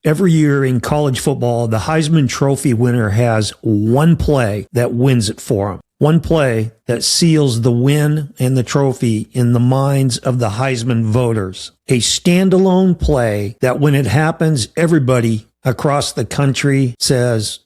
Every year in college football, the Heisman Trophy winner has one play that wins it for him. One play that seals the win and the trophy in the minds of the Heisman voters. A standalone play that when it happens, everybody across the country says,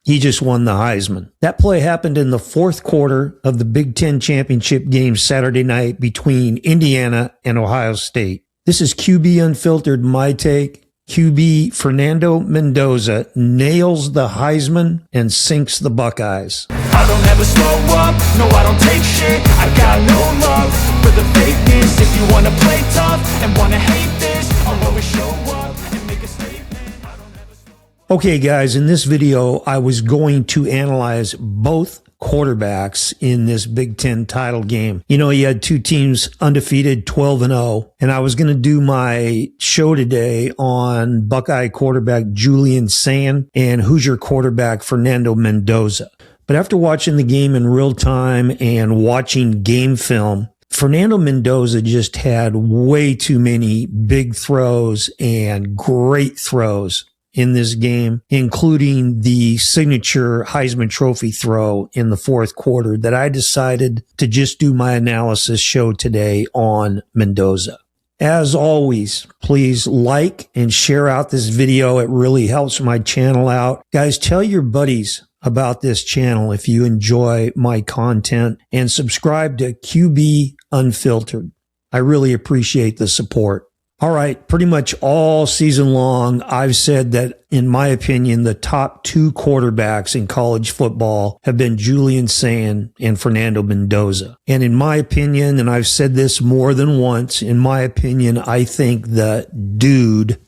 he just won the Heisman. That play happened in the fourth quarter of the Big Ten championship game Saturday night between Indiana and Ohio State. This is QB Unfiltered, my take. QB Fernando Mendoza nails the Heisman and sinks the Buckeyes. I don't ever slow up, no I don't take shit. I got no love for the fakeness. If you wanna play tough and wanna hate this, I'll always show up and make a statement. I don't ever slow up. Okay guys, in this video I was going to analyze both quarterbacks in this Big Ten title game. You know, you had two teams undefeated, 12-0, and I was going to do my show today on Buckeye quarterback Julian Sayin and Hoosier quarterback Fernando Mendoza. But after watching the game in real time and watching game film, Fernando Mendoza just had way too many big throws and great throws in this game, including the signature Heisman Trophy throw in the fourth quarter, that I decided to just do my analysis show today on Mendoza. As always, please like and share out this video. It really helps my channel out. Guys, tell your buddies about this channel if you enjoy my content, and subscribe to QB Unfiltered. I really appreciate the support. All right, pretty much all season long, I've said that, in my opinion, the top two quarterbacks in college football have been Julian Sayin and Fernando Mendoza. And in my opinion, and I've said this more than once, in my opinion, I think the dude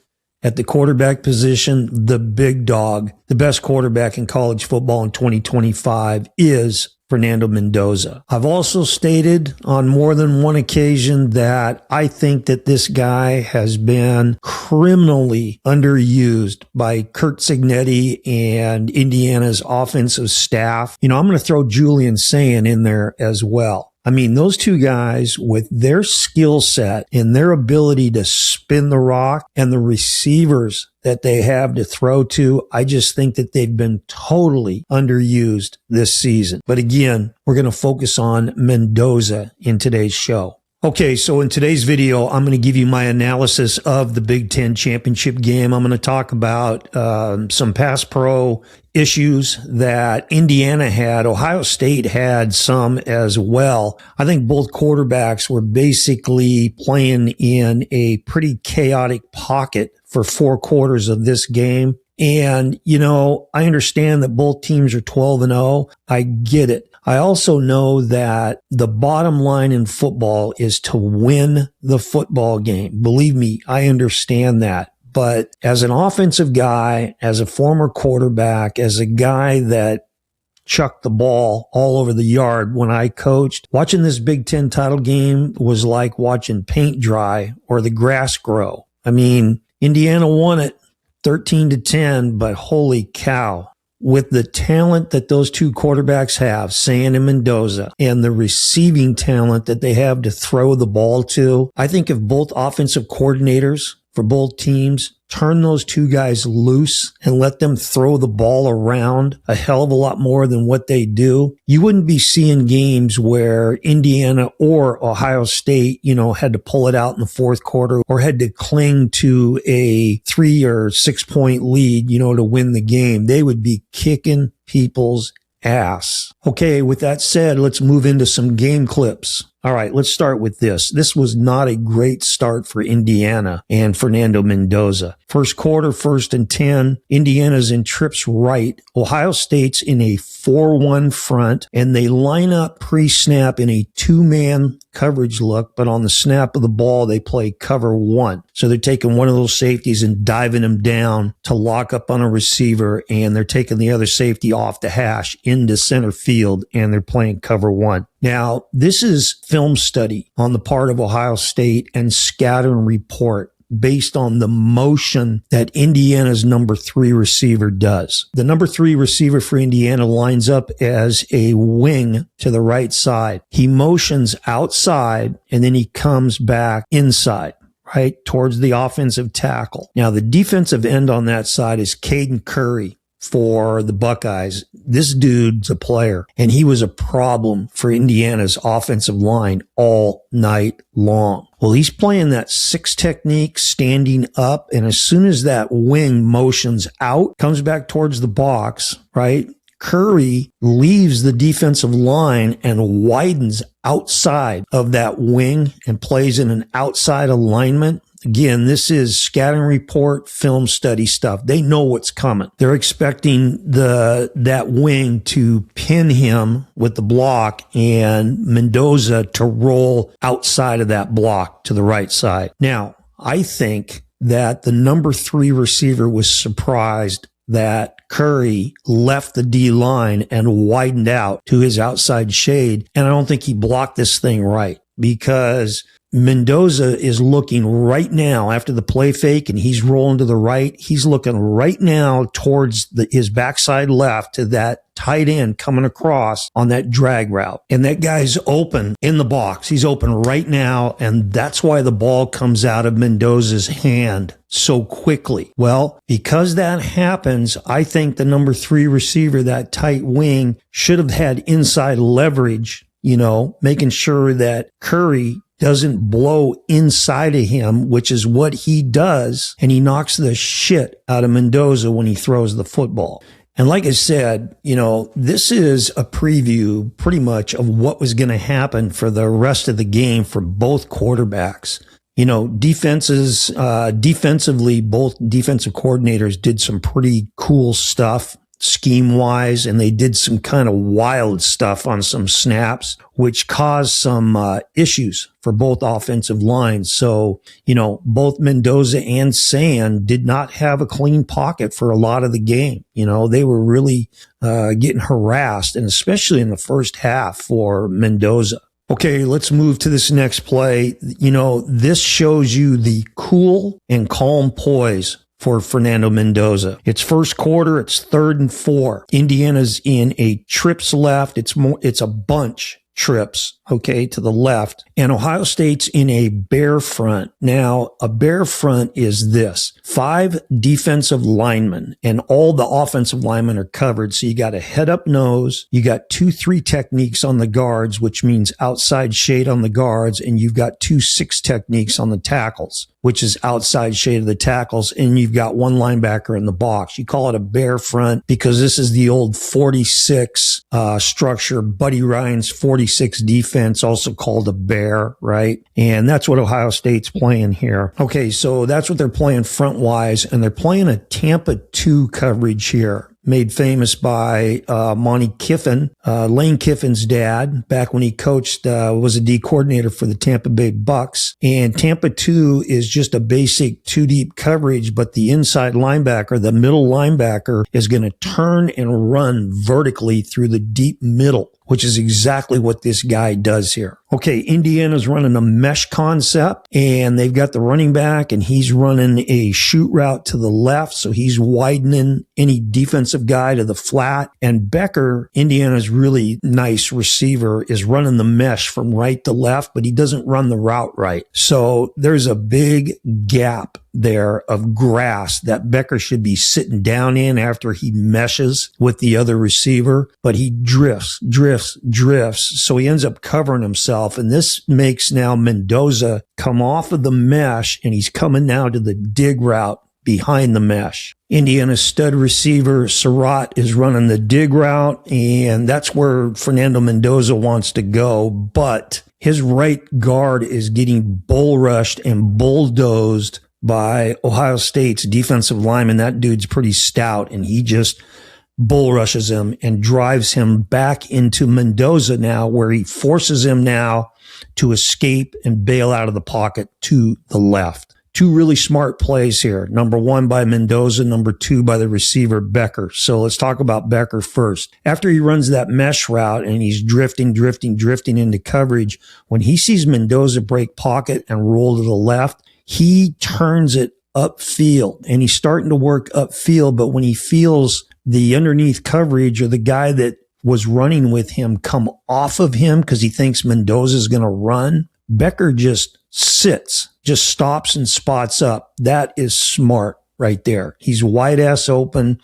at the quarterback position, the big dog, the best quarterback in college football in 2025 is Fernando Mendoza. I've also stated on more than one occasion that I think that this guy has been criminally underused by Curt Cignetti and Indiana's offensive staff. You know, I'm going to throw Julian Sayin in there as well. I mean, those two guys with their skill set and their ability to spin the rock and the receivers that they have to throw to, I just think that they've been totally underused this season. But again, we're going to focus on Mendoza in today's show. Okay, so in today's video, I'm going to give you my analysis of the Big Ten championship game. I'm going to talk about some pass pro issues that Indiana had. Ohio State had some as well. I think both quarterbacks were basically playing in a pretty chaotic pocket for 4 quarters of this game. And, you know, I understand that both teams are 12-0. I get it. I also know that the bottom line in football is to win the football game. Believe me, I understand that. But as an offensive guy, as a former quarterback, as a guy that chucked the ball all over the yard when I coached, watching this Big Ten title game was like watching paint dry or the grass grow. I mean, Indiana won it 13-10, but holy cow. With the talent that those two quarterbacks have, Sayin and Mendoza, and the receiving talent that they have to throw the ball to, I think if both offensive coordinators for both teams turn those two guys loose and let them throw the ball around a hell of a lot more than what they do, you wouldn't be seeing games where Indiana or Ohio State, you know, had to pull it out in the fourth quarter or had to cling to a 3 or 6 point lead, you know, to win the game. They would be kicking people's ass. Okay, with that said, let's move into some game clips. All right, let's start with this. This was not a great start for Indiana and Fernando Mendoza. First quarter, 1st and 10. Indiana's in trips right. Ohio State's in a 4-1 front, and they line up pre-snap in a 2-man coverage look, but on the snap of the ball, they play cover 1. So they're taking one of those safeties and diving him down to lock up on a receiver, and they're taking the other safety off the hash into center field, and they're playing cover 1. Now, this is film study on the part of Ohio State and scatter and report based on the motion that Indiana's number 3 receiver does. The number 3 receiver for Indiana lines up as a wing to the right side. He motions outside and then he comes back inside. right, towards the offensive tackle. Now, the defensive end on that side is Caden Curry for the Buckeyes. This dude's a player, and he was a problem for Indiana's offensive line all night long. Well, he's playing that 6 technique, standing up, and as soon as that wing motions out, comes back towards the box, right, Curry leaves the defensive line and widens outside of that wing and plays in an outside alignment. Again, this is scattering report, film study stuff. They know what's coming. They're expecting that wing to pin him with the block and Mendoza to roll outside of that block to the right side. Now, I think that the number 3 receiver was surprised that Curry left the D line and widened out to his outside shade. And I don't think he blocked this thing right, because Mendoza is looking right now after the play fake and he's rolling to the right. He's looking right now towards his backside left to that tight end coming across on that drag route. And that guy's open in the box. He's open right now. And that's why the ball comes out of Mendoza's hand so quickly. Well, because that happens, I think the number 3 receiver, that tight wing, should have had inside leverage, making sure that Curry doesn't blow inside of him, which is what he does. And he knocks the shit out of Mendoza when he throws the football. And like I said, this is a preview pretty much of what was going to happen for the rest of the game for both quarterbacks. Defensively, both defensive coordinators did some pretty cool stuff scheme-wise, and they did some kind of wild stuff on some snaps, which caused some issues for both offensive lines. So, both Mendoza and Sand did not have a clean pocket for a lot of the game. They were really getting harassed, and especially in the first half for Mendoza. Okay, let's move to this next play. This shows you the cool and calm poise for Fernando Mendoza. It's first quarter. It's 3rd and 4. Indiana's in a trips left. It's a bunch trips, okay, to the left. And Ohio State's in a bear front. Now, a bear front is this: 5 defensive linemen, and all the offensive linemen are covered. So you got a head up nose, you got 2-3 techniques on the guards, which means outside shade on the guards, and you've got 2-6 techniques on the tackles, which is outside shade of the tackles, and you've got 1 linebacker in the box. You call it a bear front because this is the old 46 structure, Buddy Ryan's 46 defense, also called a bear, right? And that's what Ohio State's playing here. Okay, so that's what they're playing front-wise, and they're playing a Tampa 2 coverage here, made famous by Monty Kiffin, Lane Kiffin's dad, back when he coached, was a D coordinator for the Tampa Bay Bucks. And Tampa 2 is just a basic 2-deep coverage, but the inside linebacker, the middle linebacker, is going to turn and run vertically through the deep middle, which is exactly what this guy does here. Okay, Indiana's running a mesh concept, and they've got the running back, and he's running a shoot route to the left, so he's widening any defensive guy to the flat. And Becker, Indiana's really nice receiver, is running the mesh from right to left, but he doesn't run the route right. So there's a big gap there of grass that Becker should be sitting down in after he meshes with the other receiver, but he drifts. So he ends up covering himself. And this makes now Mendoza come off of the mesh, and he's coming now to the dig route behind the mesh. Indiana's stud receiver, Surratt, is running the dig route, and that's where Fernando Mendoza wants to go. But his right guard is getting bull rushed and bulldozed by Ohio State's defensive lineman. That dude's pretty stout, and he just bull rushes him and drives him back into Mendoza now, where he forces him now to escape and bail out of the pocket to the left. 2 really smart plays here. Number 1 by Mendoza, number 2 by the receiver Becker. So let's talk about Becker first. After he runs that mesh route and he's drifting into coverage, when he sees Mendoza break pocket and roll to the left, he turns it upfield, and he's starting to work upfield. But when he feels the underneath coverage or the guy that was running with him come off of him because he thinks Mendoza is going to run, Becker just sits, just stops and spots up. That is smart right there. He's wide ass open.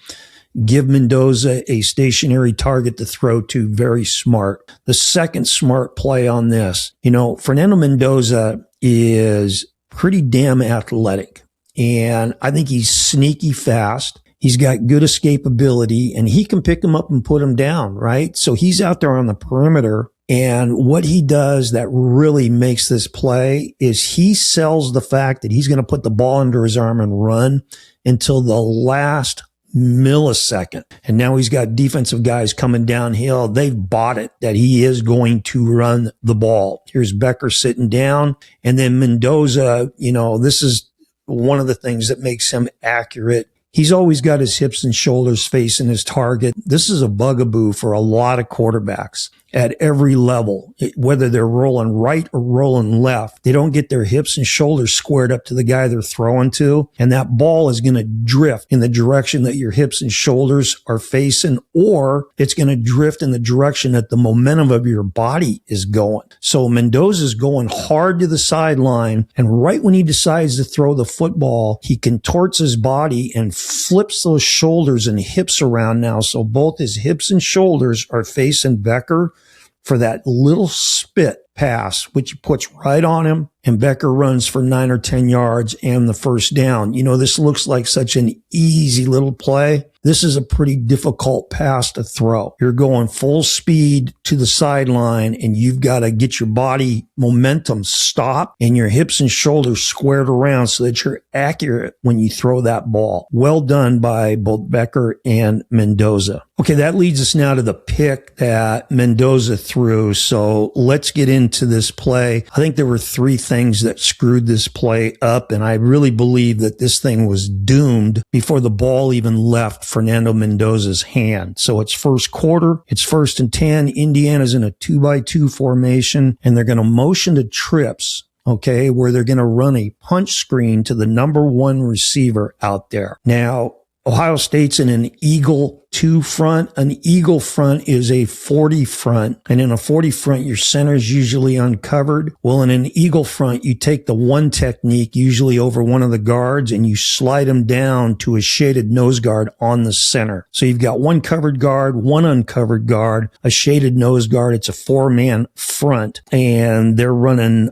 Give Mendoza a stationary target to throw to. Very smart. The second smart play on this, Fernando Mendoza is pretty damn athletic. And I think he's sneaky fast. He's got good escapability, and he can pick him up and put him down, right? So he's out there on the perimeter. And what he does that really makes this play is he sells the fact that he's going to put the ball under his arm and run until the last millisecond. And now he's got defensive guys coming downhill. They've bought it that he is going to run the ball. Here's Becker sitting down. And then Mendoza, this is one of the things that makes him accurate. He's always got his hips and shoulders facing his target. This is a bugaboo for a lot of quarterbacks at every level, whether they're rolling right or rolling left. They don't get their hips and shoulders squared up to the guy they're throwing to, and that ball is going to drift in the direction that your hips and shoulders are facing, or it's going to drift in the direction that the momentum of your body is going. So Mendoza's going hard to the sideline, and right when he decides to throw the football, he contorts his body and flips those shoulders and hips around now, so both his hips and shoulders are facing Becker for that little spit pass, which he puts right on him, and Becker runs for 9 or 10 yards and the first down. This looks like such an easy little play. This is a pretty difficult pass to throw. You're going full speed to the sideline, and you've got to get your body momentum stopped and your hips and shoulders squared around so that you're accurate when you throw that ball. Well done by both Becker and Mendoza. Okay, that leads us now to the pick that Mendoza threw. So let's get into this play. I think there were 3 things that screwed this play up, and I really believe that this thing was doomed before the ball even left Fernando Mendoza's hand. So it's first quarter, it's 1st and 10. Indiana's in a 2-by-2 formation, and they're going to motion to trips, okay, where they're going to run a punch screen to the number 1 receiver out there. Now, Ohio State's in an Eagle 2 front. An Eagle front is a 40 front. And in a 40 front, your center's usually uncovered. Well, in an Eagle front, you take the 1 technique, usually over one of the guards, and you slide them down to a shaded nose guard on the center. So you've got 1 covered guard, 1 uncovered guard, a shaded nose guard. It's a 4-man front. And they're running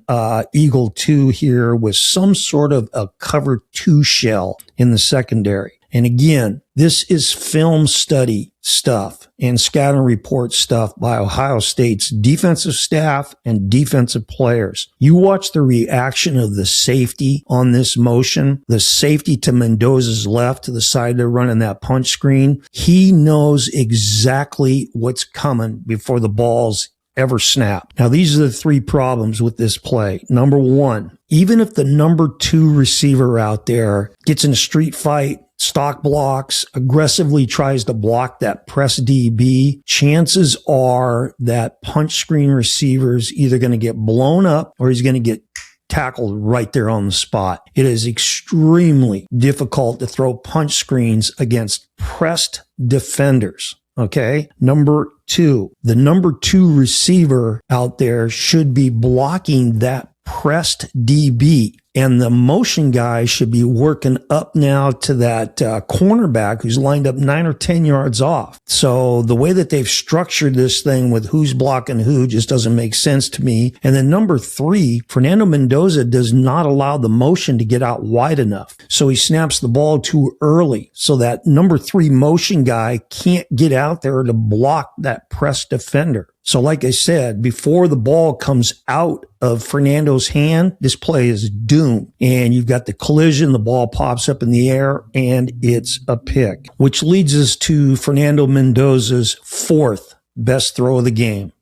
Eagle 2 here with some sort of a cover 2 shell in the secondary. And again, this is film study stuff and scouting report stuff by Ohio State's defensive staff and defensive players. You watch the reaction of the safety on this motion, the safety to Mendoza's left to the side they're running that punch screen. He knows exactly what's coming before the ball's ever snap. Now, these are the 3 problems with this play. Number 1, even if the number 2 receiver out there gets in a street fight, stock blocks, aggressively tries to block that press DB, chances are that punch screen receiver's either going to get blown up or he's going to get tackled right there on the spot. It is extremely difficult to throw punch screens against pressed defenders. Okay. Number 2, the number 2 receiver out there should be blocking that pressed DB. And the motion guy should be working up now to that cornerback who's lined up 9 or 10 yards off. So the way that they've structured this thing with who's blocking who just doesn't make sense to me. And then number 3, Fernando Mendoza does not allow the motion to get out wide enough. So he snaps the ball too early. So that number 3 motion guy can't get out there to block that press defender. So like I said, before the ball comes out of Fernando's hand, this play is doomed. And you've got the collision, the ball pops up in the air, and it's a pick. Which leads us to Fernando Mendoza's 4th best throw of the game.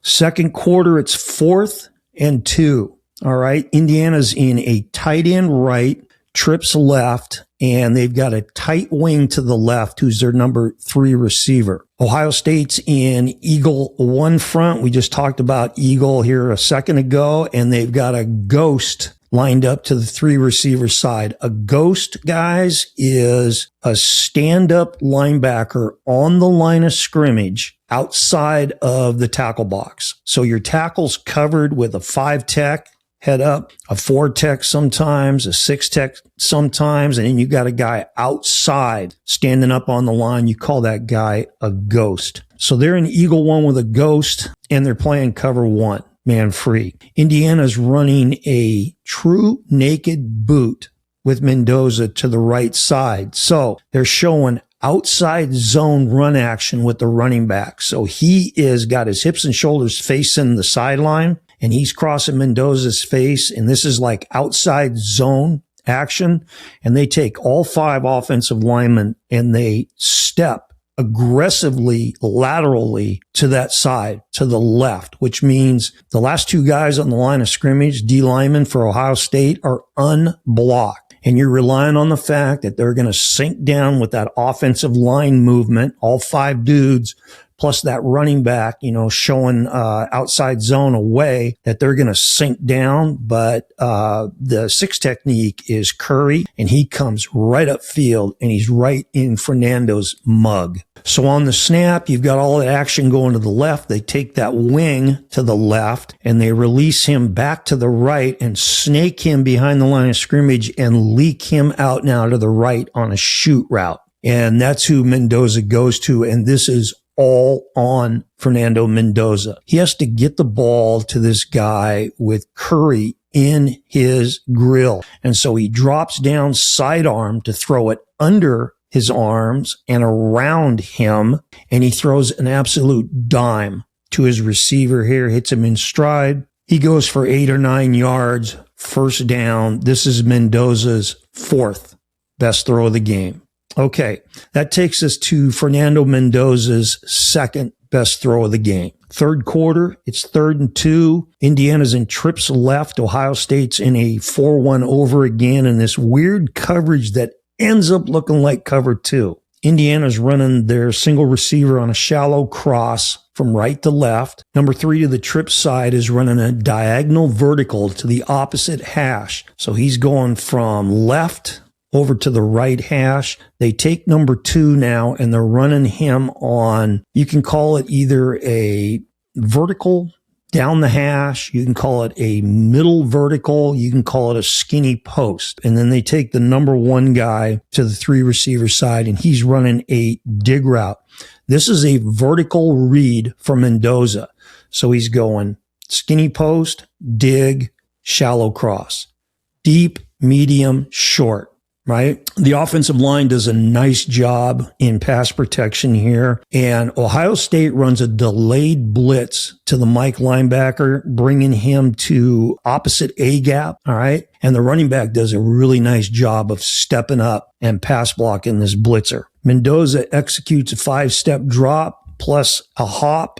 Second quarter, it's 4th and 2. All right. Indiana's in a tight end right, trips left, and they've got a tight wing to the left who's their number 3 receiver. Ohio State's in Eagle 1 front. We just talked about Eagle here a second ago, and they've got a ghost lined up to the 3 receiver side. A ghost, guys, is a stand-up linebacker on the line of scrimmage outside of the tackle box. So your tackle's covered with a 5 tech head up, a 4-tech sometimes, a 6-tech sometimes, and then you got a guy outside standing up on the line. You call that guy a ghost. So they're in Eagle 1 with a ghost, and they're playing cover 1, man free. Indiana's running a true naked boot with Mendoza to the right side. So they're showing outside zone run action with the running back. So he is got his hips and shoulders facing the sideline, and he's crossing Mendoza's face. And this is like outside zone action. And they take all 5 offensive linemen and they step aggressively laterally to that side, to the left, which means the last 2 guys on the line of scrimmage, D linemen for Ohio State, are unblocked. And you're relying on the fact that they're going to sink down with that offensive line movement, all 5 dudes, plus that running back, showing outside zone away, that they're going to sink down. But the 6 technique is Curry, and he comes right upfield, and he's right in Fernando's mug. So on the snap, you've got all that action going to the left. They take that wing to the left, and they release him back to the right and snake him behind the line of scrimmage and leak him out now to the right on a shoot route. And that's who Mendoza goes to, and this is all on Fernando Mendoza. He has to get the ball to this guy with Curry in his grill. And so he drops down sidearm to throw it under his arms and around him, and he throws an absolute dime to his receiver here, hits him in stride. He goes for 8 or 9 yards, first down. This is Mendoza's 4th best throw of the game. Okay, that takes us to Fernando Mendoza's 2nd best throw of the game. 3rd quarter, it's 3rd and 2. Indiana's in trips left. Ohio State's in a 4-1 over again in this weird coverage that ends up looking like cover 2. Indiana's running their single receiver on a shallow cross from right to left. Number 3 to the trip side is running a diagonal vertical to the opposite hash. So he's going from left over to the right hash. They take number 2 now, and they're running him on, you can call it either a vertical down the hash, you can call it a middle vertical, you can call it a skinny post. And then they take the number 1 guy to the 3 receiver side, and he's running a dig route. This is a vertical read for Mendoza. So he's going skinny post, dig, shallow cross, deep, medium, short. Right? The offensive line does a nice job in pass protection here. And Ohio State runs a delayed blitz to the Mike linebacker, bringing him to opposite A gap. All right. And the running back does a really nice job of stepping up and pass blocking this blitzer. Mendoza executes a 5-step drop plus a hop,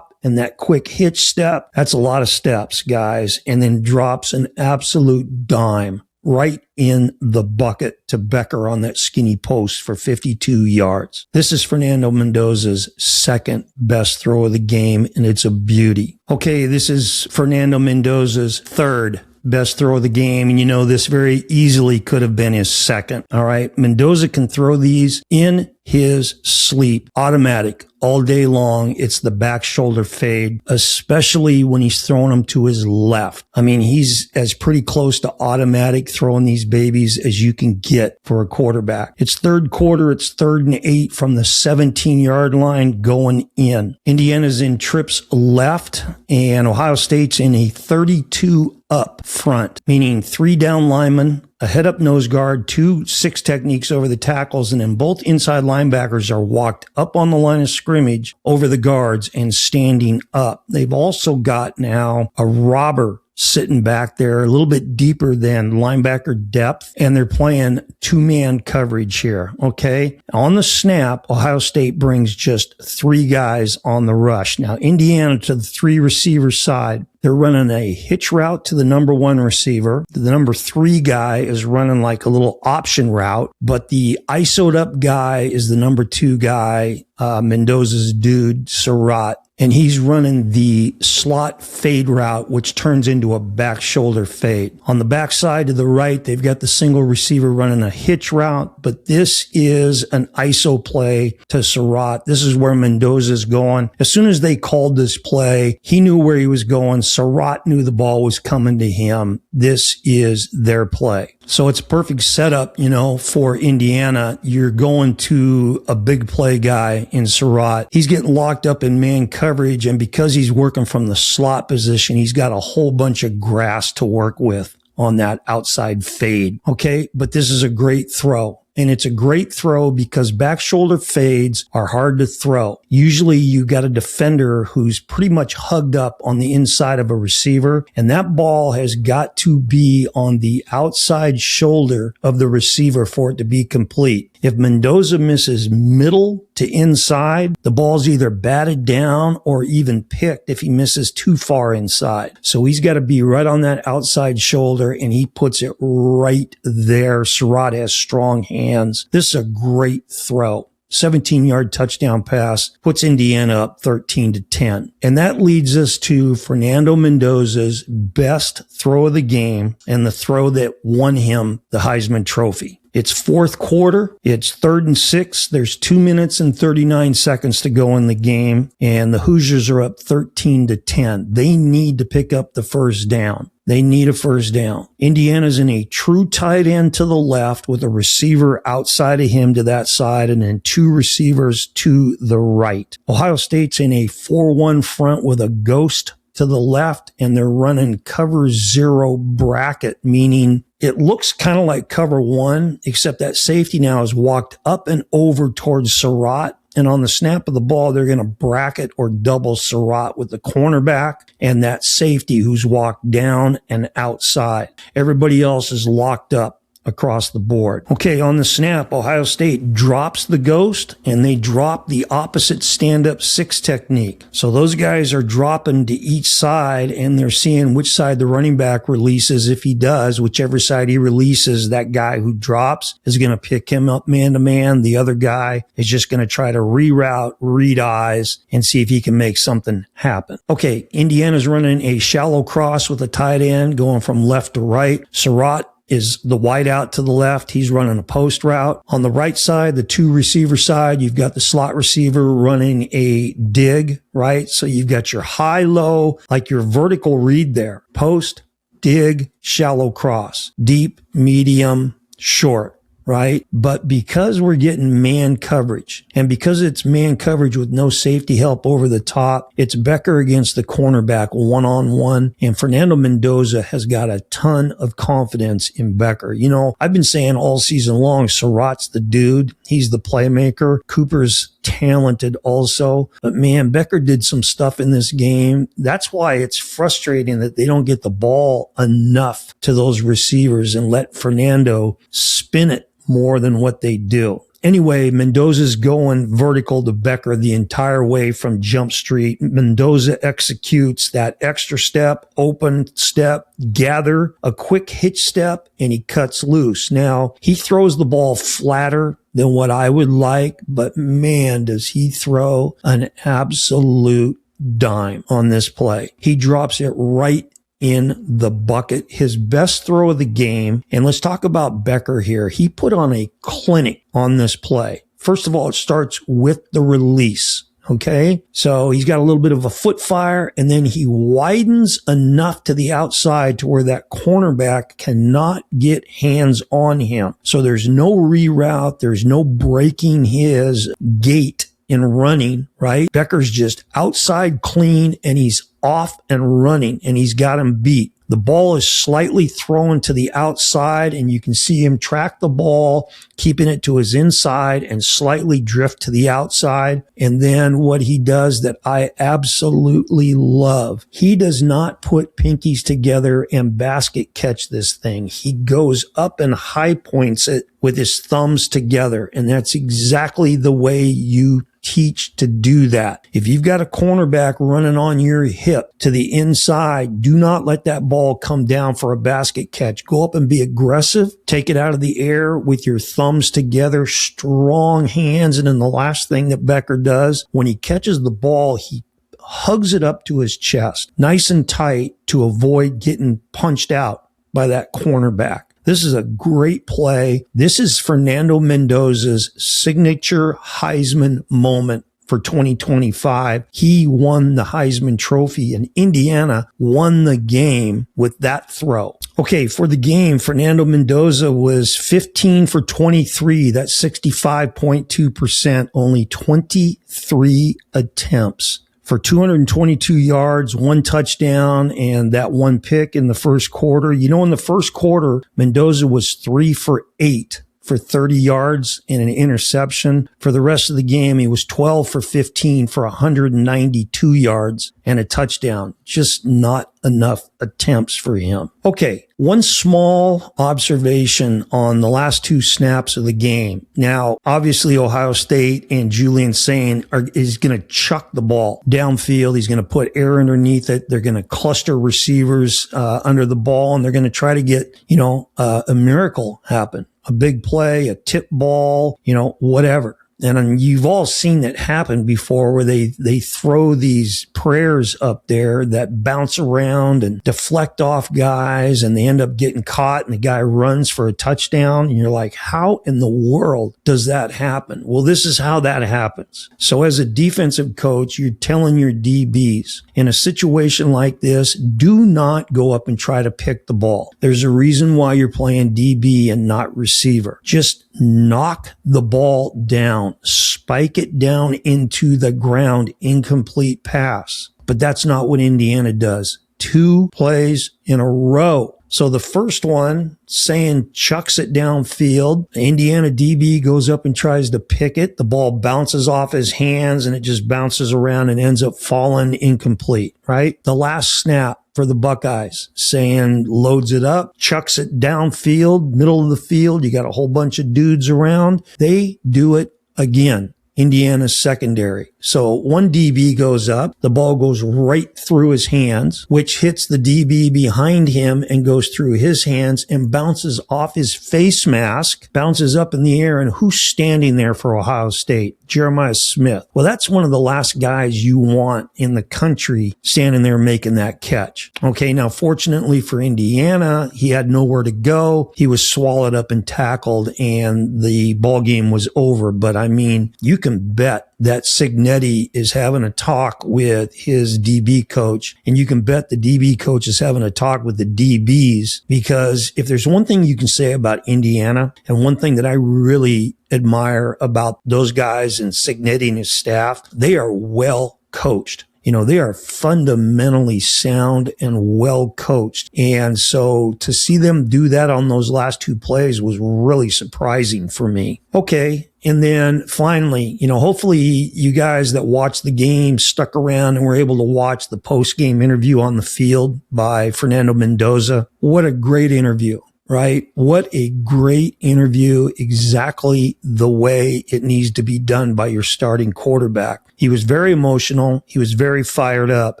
and that quick hitch step. That's a lot of steps, guys. And then drops an absolute dime right in the bucket to Becker on that skinny post for 52 yards. This is Fernando Mendoza's 2nd best throw of the game, and it's a beauty. Okay, this is Fernando Mendoza's 3rd best throw of the game, and this very easily could have been his 2nd. All right, Mendoza can throw these in his sleep, automatic, all day long. It's the back shoulder fade, especially when he's throwing them to his left. I mean, he's as pretty close to automatic throwing these babies as you can get for a quarterback. It's 3rd quarter. It's 3rd and 8 from the 17-yard line going in. Indiana's in trips left, and Ohio State's in a 32 up front, meaning 3 down linemen, a head-up nose guard, 2 6 techniques over the tackles, and then both inside linebackers are walked up on the line of scrimmage over the guards and standing up. They've also got now a robber sitting back there a little bit deeper than linebacker depth, and they're playing 2-man coverage here, okay? On the snap, Ohio State brings just 3 guys on the rush. Now, Indiana to the 3 receiver side, they're running a hitch route to the number 1 receiver. The number 3 guy is running like a little option route, but the ISO'd up guy is the number 2 guy, Mendoza's dude, Surratt. and he's running the slot fade route, which turns into a back shoulder fade. On the back side to the right, they've got the single receiver running a hitch route, but this is an ISO play to Surratt. This is where Mendoza's going. As soon as they called this play, he knew where he was going. Surratt knew the ball was coming to him. This is their play. So it's a perfect setup, for Indiana. You're going to a big play guy in Surratt. He's getting locked up in man coverage, and because he's working from the slot position, he's got a whole bunch of grass to work with on that outside fade. Okay, but this is a great throw. And it's a great throw because back shoulder fades are hard to throw. Usually you got a defender who's pretty much hugged up on the inside of a receiver, and that ball has got to be on the outside shoulder of the receiver for it to be complete. If Mendoza misses middle to inside, the ball's either batted down or even picked if he misses too far inside. So he's got to be right on that outside shoulder, and he puts it right there. Surratt has strong hands. This is a great throw. 17-yard touchdown pass puts Indiana up 13-10. And that leads us to Fernando Mendoza's best throw of the game and the throw that won him the Heisman Trophy. It's fourth quarter. It's 3rd and 6. There's 2 minutes and 39 seconds to go in the game, and the Hoosiers are up 13-10. They need to pick up the first down. They need a first down. Indiana's in a true tight end to the left with a receiver outside of him to that side and then 2 receivers to the right. Ohio State's in a 4-1 front with a ghost to the left, and they're running cover 0 bracket, meaning it looks kind of like cover 1, except that safety now is walked up and over towards Surratt. And on the snap of the ball, they're going to bracket or double Surratt with the cornerback and that safety who's walked down and outside. Everybody else is locked up across the board. Okay, on the snap, Ohio State drops the ghost and they drop the opposite stand-up 6 technique. So those guys are dropping to each side and they're seeing which side the running back releases. If he does, whichever side he releases, that guy who drops is going to pick him up man-to-man. The other guy is just going to try to reroute, read eyes, and see if he can make something happen. Okay, Indiana's running a shallow cross with a tight end going from left to right. Surratt is the wide out to the left. He's running a post route. On the right side, the 2 receiver side, you've got the slot receiver running a dig, right? So you've got your high, low, like your vertical read there. Post, dig, shallow cross, deep, medium, short. Right? But because we're getting man coverage and because it's man coverage with no safety help over the top, it's Becker against the cornerback 1-on-1. And Fernando Mendoza has got a ton of confidence in Becker. I've been saying all season long, Surratt's the dude. He's the playmaker. Cooper's talented also. But man, Becker did some stuff in this game. That's why it's frustrating that they don't get the ball enough to those receivers and let Fernando spin it more than what they do. Anyway, Mendoza's going vertical to Becker the entire way from Jump Street. Mendoza executes that extra step, open step, gather, a quick hitch step, and he cuts loose. Now, he throws the ball flatter than what I would like, but man, does he throw an absolute dime on this play. He drops it right in the bucket. His best throw of the game. And let's talk about Becker here. He put on a clinic on this play. First of all, it starts with the release. Okay. So he's got a little bit of a foot fire and then he widens enough to the outside to where that cornerback cannot get hands on him. So there's no reroute. There's no breaking his gait in running, right? Becker's just outside clean and he's off and running and he's got him beat. The ball is slightly thrown to the outside and you can see him track the ball, keeping it to his inside and slightly drift to the outside. And then what he does that I absolutely love, he does not put pinkies together and basket catch this thing. He goes up and high points it with his thumbs together. And that's exactly the way you teach to do that. If you've got a cornerback running on your hip to the inside, do not let that ball come down for a basket catch. Go up and be aggressive. Take it out of the air with your thumbs together, strong hands. And then the last thing that Becker does, when he catches the ball, he hugs it up to his chest, nice and tight to avoid getting punched out by that cornerback. This is a great play. This is Fernando Mendoza's signature Heisman moment for 2025. He won the Heisman Trophy, and Indiana won the game with that throw. Okay, for the game, Fernando Mendoza was 15 for 23. That's 65.2%, only 23 attempts for 222 yards, 1 touchdown, and that 1 pick in the first quarter. You know, in the first quarter, Mendoza was 3 for 8 for 30 yards and an interception. For the rest of the game, he was 12 for 15 for 192 yards and a touchdown. Just not enough attempts for him. Okay, one small observation on the last 2 snaps of the game. Now, obviously, Ohio State and Julian Sain is going to chuck the ball downfield. He's going to put air underneath it. They're going to cluster receivers under the ball, and they're going to try to get, a miracle happen. A big play, a tip ball, whatever. And you've all seen it happen before where they throw these prayers up there that bounce around and deflect off guys, and they end up getting caught and the guy runs for a touchdown. And you're like, how in the world does that happen? Well, this is how that happens. So as a defensive coach, you're telling your DBs in a situation like this, do not go up and try to pick the ball. There's a reason why you're playing DB and not receiver. Just knock the ball down, spike it down into the ground, incomplete pass. But that's not what Indiana does. 2 plays in a row. So the first one, Sain chucks it downfield. The Indiana DB goes up and tries to pick it. The ball bounces off his hands and it just bounces around and ends up falling incomplete, right? The last snap for the Buckeyes, Sain loads it up, chucks it downfield, middle of the field. You got a whole bunch of dudes around. They do it again. Indiana's secondary. So one DB goes up, the ball goes right through his hands, which hits the DB behind him and goes through his hands and bounces off his face mask, bounces up in the air. And who's standing there for Ohio State? Jeremiah Smith. Well, that's one of the last guys you want in the country standing there making that catch. Okay, now fortunately for Indiana, he had nowhere to go. He was swallowed up and tackled, and the ball game was over. But I mean, you can bet that Cignetti is having a talk with his DB coach, and you can bet the DB coach is having a talk with the DBs, because if there's one thing you can say about Indiana, and one thing that I really admire about those guys and Cignetti and his staff, they are well coached. They are fundamentally sound and well coached. And so to see them do that on those last 2 plays was really surprising for me. Okay. And then finally, hopefully you guys that watched the game stuck around and were able to watch the post-game interview on the field by Fernando Mendoza. What a great interview, right? What a great interview. Exactly the way it needs to be done by your starting quarterback. He was very emotional. He was very fired up,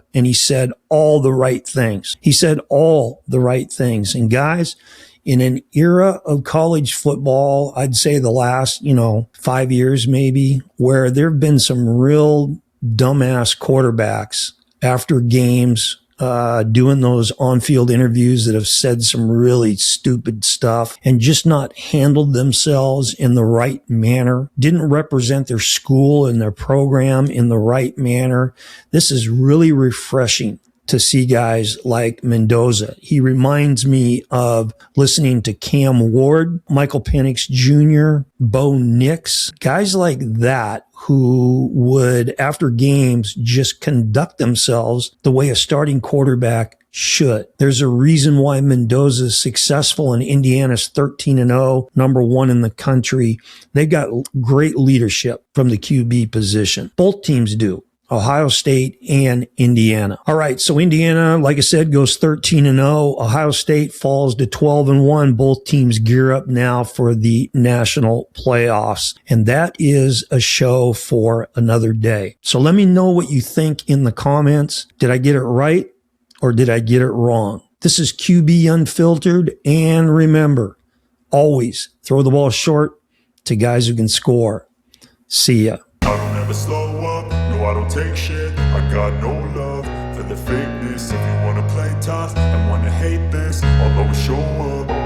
and he said all the right things. And guys, in an era of college football, I'd say the last, 5 years maybe, where there have been some real dumbass quarterbacks after games, doing those on-field interviews that have said some really stupid stuff and just not handled themselves in the right manner, didn't represent their school and their program in the right manner. This is really refreshing to see guys like Mendoza. He reminds me of listening to Cam Ward, Michael Penix Jr., Bo Nix, guys like that who would, after games, just conduct themselves the way a starting quarterback should. There's a reason why Mendoza is successful and Indiana's 13-0, number 1 in the country. They've got great leadership from the QB position. Both teams do. Ohio State and Indiana. All right. So Indiana, like I said, goes 13-0. Ohio State falls to 12-1. Both teams gear up now for the national playoffs. And that is a show for another day. So let me know what you think in the comments. Did I get it right or did I get it wrong? This is QB Unfiltered. And remember, always throw the ball short to guys who can score. See ya. I don't ever slow up. No, I don't take shit. I got no love for the fakeness. If you wanna play tough and wanna hate this, I'll always show up.